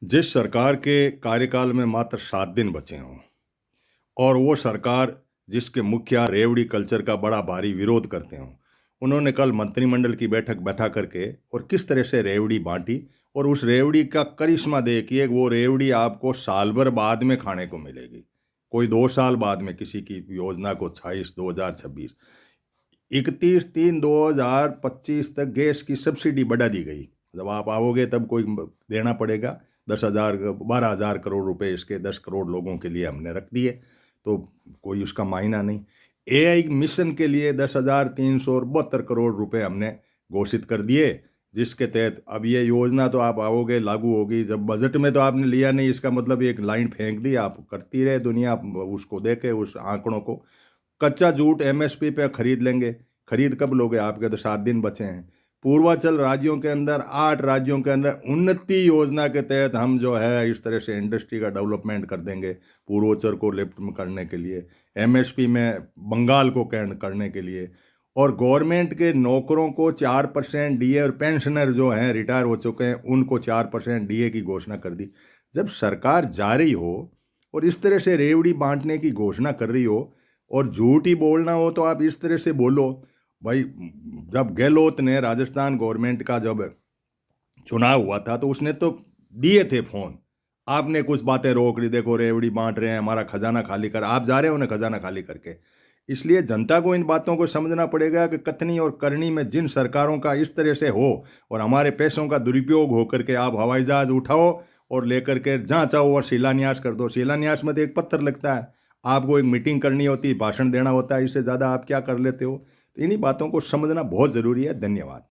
जिस सरकार के कार्यकाल में मात्र 7 दिन बचे हों और वो सरकार जिसके मुखिया रेवड़ी कल्चर का बड़ा भारी विरोध करते हों, उन्होंने कल मंत्रिमंडल की बैठक बैठा करके और किस तरह से रेवड़ी बांटी और उस रेवड़ी का करिश्मा देखिए, वो रेवड़ी आपको साल भर बाद में खाने को मिलेगी। कोई 2 साल बाद में किसी की योजना को 2026 31/3/2025 तक गैस की सब्सिडी बढ़ा दी गई। जब आप आओगे तब कोई देना पड़ेगा 10,000 12,000 करोड़ रुपए, इसके 10 करोड़ लोगों के लिए हमने रख दिए, तो कोई उसका मायना नहीं। एआई मिशन के लिए 10,372 करोड़ रुपए हमने घोषित कर दिए, जिसके तहत अब ये योजना तो आप आओगे लागू होगी। जब बजट में तो आपने लिया नहीं, इसका मतलब एक लाइन फेंक दी, आप करती रहे दुनिया उसको देखे उस आंकड़ों को। कच्चा जूट एमएसपी पे खरीद लेंगे। खरीद कब लोगे? आपके तो 7 दिन बचे हैं। पूर्वांचल राज्यों के अंदर 8 राज्यों के अंदर उन्नति योजना के तहत हम जो है इस तरह से इंडस्ट्री का डेवलपमेंट कर देंगे, पूर्वोत्तर को लिफ्ट करने के लिए, एमएसपी में बंगाल को करने के लिए, और गवर्नमेंट के नौकरों को 4% डीए और पेंशनर जो हैं रिटायर हो चुके हैं उनको 4% डीए की घोषणा कर दी। जब सरकार जा रही हो और इस तरह से रेवड़ी बांटने की घोषणा कर रही हो और झूठ ही बोलना हो तो आप इस तरह से बोलो। भाई, जब गहलोत ने राजस्थान गवर्नमेंट का जब चुनाव हुआ था तो उसने तो दिए थे फोन, आपने कुछ बातें रोक ली, देखो रेवड़ी बांट रहे हैं, हमारा खजाना खाली कर, आप जा रहे हो उन्हें खजाना खाली करके। इसलिए जनता को इन बातों को समझना पड़ेगा कि कथनी और करनी में जिन सरकारों का इस तरह से हो और हमारे पैसों का दुरुपयोग हो करके आप हवाई जहाज उठाओ और लेकर के जहाँ चाहो और शिलान्यास कर दो। शिलान्यास में तो एक पत्थर लगता है, आपको एक मीटिंग करनी होती है, भाषण देना होता है, इससे ज़्यादा आप क्या कर लेते हो? तो इन्हीं बातों को समझना बहुत ज़रूरी है। धन्यवाद।